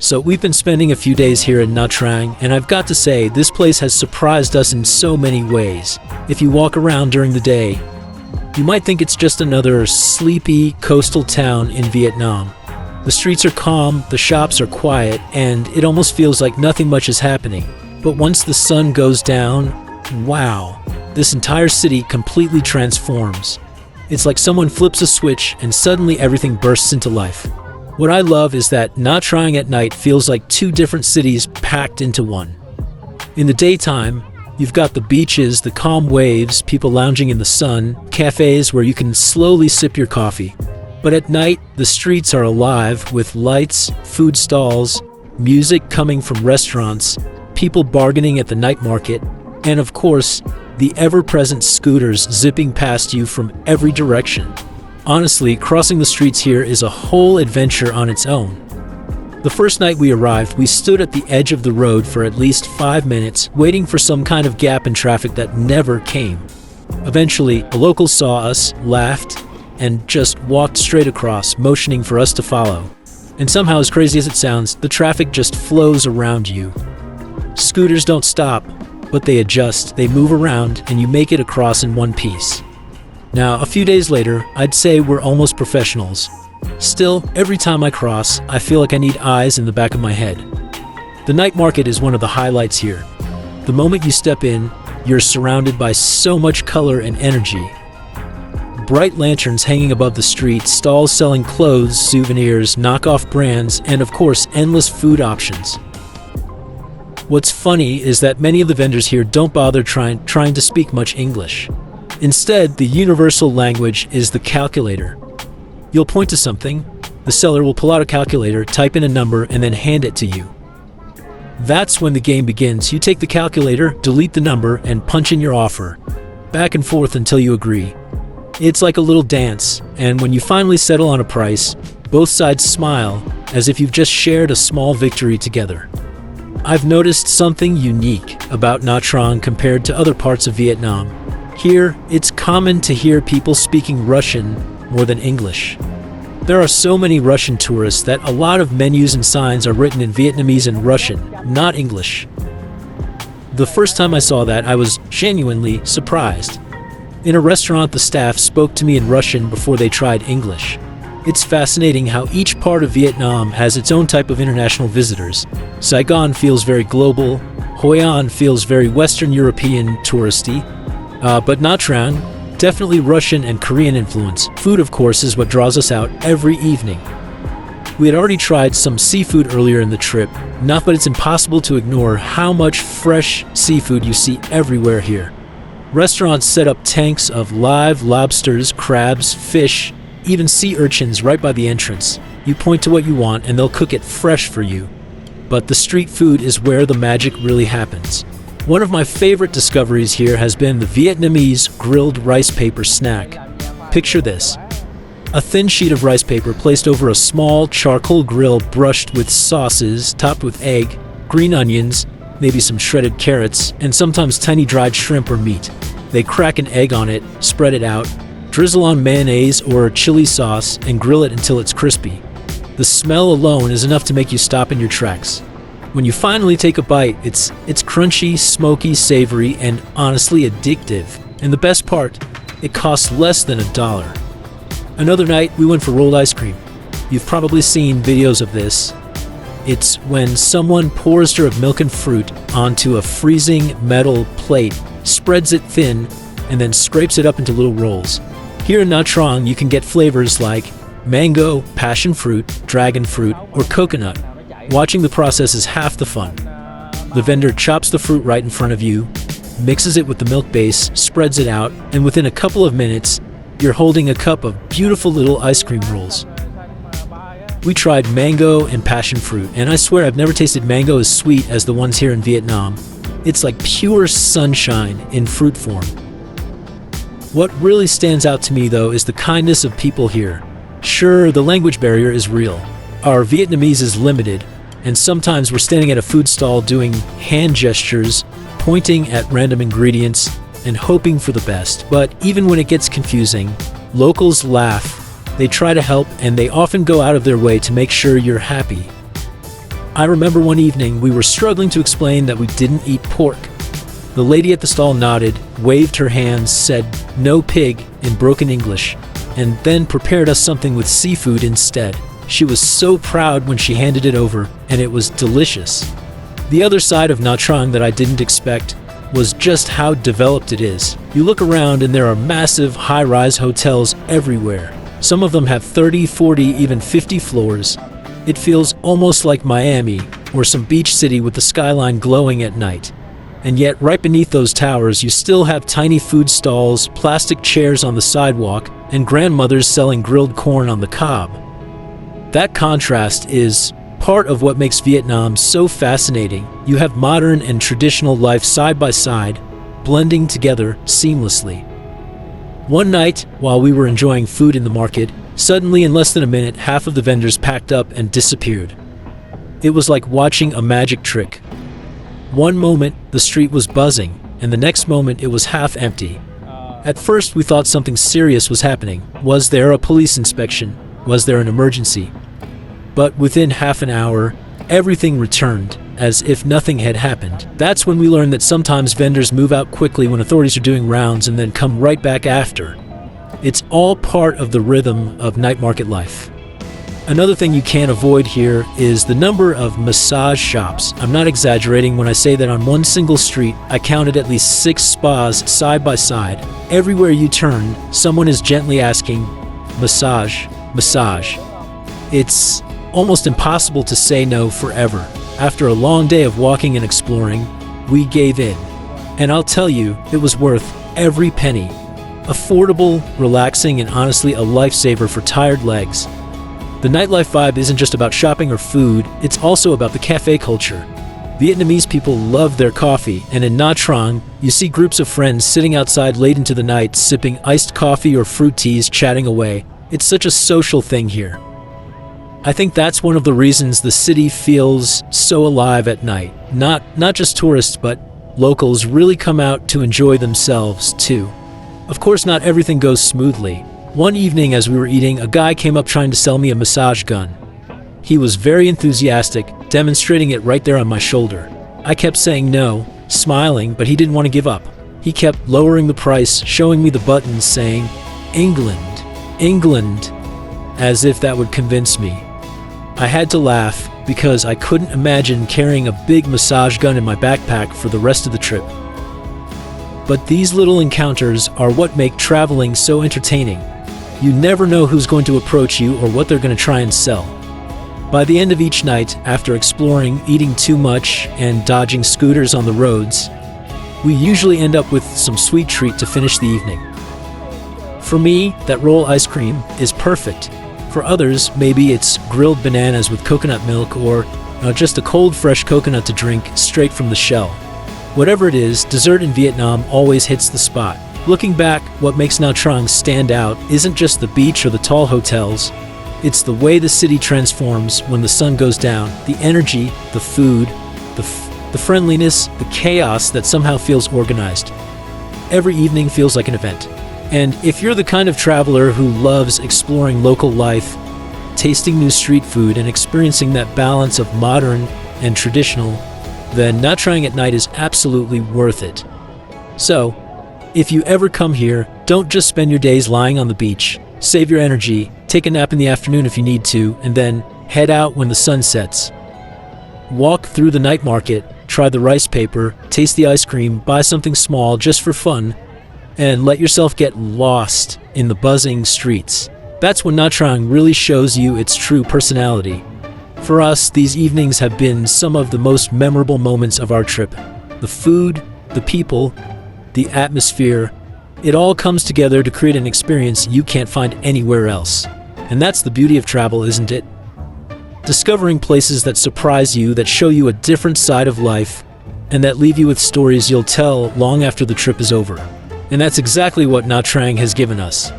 So we've been spending a few days here in Nha Trang, and I've got to say, this place has surprised us in so many ways. If you walk around during the day, you might think it's just another sleepy coastal town in Vietnam. The streets are calm, the shops are quiet, and it almost feels like nothing much is happening. But once the sun goes down, wow, this entire city completely transforms. It's like someone flips a switch and suddenly everything bursts into life. What I love is that Nha Trang at night feels like two different cities packed into one. In the daytime, you've got the beaches, the calm waves, people lounging in the sun, cafes where you can slowly sip your coffee. But at night, the streets are alive with lights, food stalls, music coming from restaurants, people bargaining at the night market, and of course, the ever-present scooters zipping past you from every direction. Honestly, crossing the streets here is a whole adventure on its own. The first night we arrived, we stood at the edge of the road for at least 5 minutes, waiting for some kind of gap in traffic that never came. Eventually, a local saw us, laughed, and just walked straight across, motioning for us to follow. And somehow, as crazy as it sounds, the traffic just flows around you. Scooters don't stop, but they adjust, they move around, and you make it across in one piece. Now, a few days later, I'd say we're almost professionals. Still, every time I cross, I feel like I need eyes in the back of my head. The night market is one of the highlights here. The moment you step in, you're surrounded by so much color and energy. Bright lanterns hanging above the street, stalls selling clothes, souvenirs, knockoff brands, and of course, endless food options. What's funny is that many of the vendors here don't bother trying to speak much English. Instead, the universal language is the calculator. You'll point to something, the seller will pull out a calculator, type in a number, and then hand it to you. That's when the game begins. You take the calculator, delete the number, and punch in your offer. Back and forth until you agree. It's like a little dance, and when you finally settle on a price, both sides smile as if you've just shared a small victory together. I've noticed something unique about Nha Trang compared to other parts of Vietnam. Here, it's common to hear people speaking Russian more than English. There are so many Russian tourists that a lot of menus and signs are written in Vietnamese and Russian, not English. The first time I saw that, I was genuinely surprised. In a restaurant, the staff spoke to me in Russian before they tried English. It's fascinating how each part of Vietnam has its own type of international visitors. Saigon feels very global, Hoi An feels very Western European touristy, but Nha Trang, definitely Russian and Korean influence. Food, of course, is what draws us out every evening. We had already tried some seafood earlier in the trip, but it's impossible to ignore how much fresh seafood you see everywhere here. Restaurants set up tanks of live lobsters, crabs, fish, even sea urchins right by the entrance. You point to what you want and they'll cook it fresh for you. But the street food is where the magic really happens. One of my favorite discoveries here has been the Vietnamese grilled rice paper snack. Picture this. A thin sheet of rice paper placed over a small charcoal grill brushed with sauces, topped with egg, green onions, maybe some shredded carrots, and sometimes tiny dried shrimp or meat. They crack an egg on it, spread it out, drizzle on mayonnaise or chili sauce, and grill it until it's crispy. The smell alone is enough to make you stop in your tracks. When you finally take a bite, it's crunchy, smoky, savory, and honestly addictive. And the best part, it costs less than $1. Another night, we went for rolled ice cream. You've probably seen videos of this. It's when someone pours a jar of milk and fruit onto a freezing metal plate, spreads it thin, and then scrapes it up into little rolls. Here in Nha Trang, you can get flavors like mango, passion fruit, dragon fruit, or coconut. Watching the process is half the fun. The vendor chops the fruit right in front of you, mixes it with the milk base, spreads it out, and within a couple of minutes, you're holding a cup of beautiful little ice cream rolls. We tried mango and passion fruit, and I swear I've never tasted mango as sweet as the ones here in Vietnam. It's like pure sunshine in fruit form. What really stands out to me, though, is the kindness of people here. Sure, the language barrier is real. Our Vietnamese is limited, and sometimes we're standing at a food stall doing hand gestures, pointing at random ingredients, and hoping for the best. But even when it gets confusing, locals laugh, they try to help, and they often go out of their way to make sure you're happy. I remember one evening we were struggling to explain that we didn't eat pork. The lady at the stall nodded, waved her hands, said, "No pig," in broken English, and then prepared us something with seafood instead. She was so proud when she handed it over, and it was delicious. The other side of Nha Trang that I didn't expect was just how developed it is. You look around and there are massive high-rise hotels everywhere. Some of them have 30, 40, even 50 floors. It feels almost like Miami or some beach city with the skyline glowing at night. And yet, right beneath those towers, you still have tiny food stalls, plastic chairs on the sidewalk, and grandmothers selling grilled corn on the cob. That contrast is part of what makes Vietnam so fascinating. You have modern and traditional life side by side, blending together seamlessly. One night, while we were enjoying food in the market, suddenly in less than a minute, half of the vendors packed up and disappeared. It was like watching a magic trick. One moment, the street was buzzing, and the next moment it was half empty. At first, we thought something serious was happening. Was there a police inspection? Was there an emergency? But within half an hour, everything returned, as if nothing had happened. That's when we learned that sometimes vendors move out quickly when authorities are doing rounds and then come right back after. It's all part of the rhythm of night market life. Another thing you can't avoid here is the number of massage shops. I'm not exaggerating when I say that on one single street, I counted at least 6 spas side by side. Everywhere you turn, someone is gently asking, "Massage, massage." It's almost impossible to say no forever. After a long day of walking and exploring, we gave in. And I'll tell you, it was worth every penny. Affordable, relaxing, and honestly a lifesaver for tired legs. The nightlife vibe isn't just about shopping or food, it's also about the cafe culture. Vietnamese people love their coffee, and in Nha Trang, you see groups of friends sitting outside late into the night, sipping iced coffee or fruit teas, chatting away. It's such a social thing here. I think that's one of the reasons the city feels so alive at night. Not just tourists, but locals really come out to enjoy themselves too. Of course, not everything goes smoothly. One evening as we were eating, a guy came up trying to sell me a massage gun. He was very enthusiastic, demonstrating it right there on my shoulder. I kept saying no, smiling, but he didn't want to give up. He kept lowering the price, showing me the buttons, saying, "England, England," as if that would convince me. I had to laugh because I couldn't imagine carrying a big massage gun in my backpack for the rest of the trip. But these little encounters are what make traveling so entertaining. You never know who's going to approach you or what they're going to try and sell. By the end of each night, after exploring, eating too much, and dodging scooters on the roads, we usually end up with some sweet treat to finish the evening. For me, that roll ice cream is perfect. For others, maybe it's grilled bananas with coconut milk or just a cold, fresh coconut to drink straight from the shell. Whatever it is, dessert in Vietnam always hits the spot. Looking back, what makes Nha Trang stand out isn't just the beach or the tall hotels. It's the way the city transforms when the sun goes down, the energy, the food, the friendliness, the chaos that somehow feels organized. Every evening feels like an event. And if you're the kind of traveler who loves exploring local life, tasting new street food, and experiencing that balance of modern and traditional, then Nha Trang at night is absolutely worth it. So, if you ever come here, don't just spend your days lying on the beach. Save your energy, take a nap in the afternoon if you need to, and then head out when the sun sets. Walk through the night market, try the rice paper, taste the ice cream, buy something small just for fun, and let yourself get lost in the buzzing streets. That's when Nha Trang really shows you its true personality. For us, these evenings have been some of the most memorable moments of our trip. The food, the people, the atmosphere, it all comes together to create an experience you can't find anywhere else. And that's the beauty of travel, isn't it? Discovering places that surprise you, that show you a different side of life, and that leave you with stories you'll tell long after the trip is over. And that's exactly what Nha Trang has given us.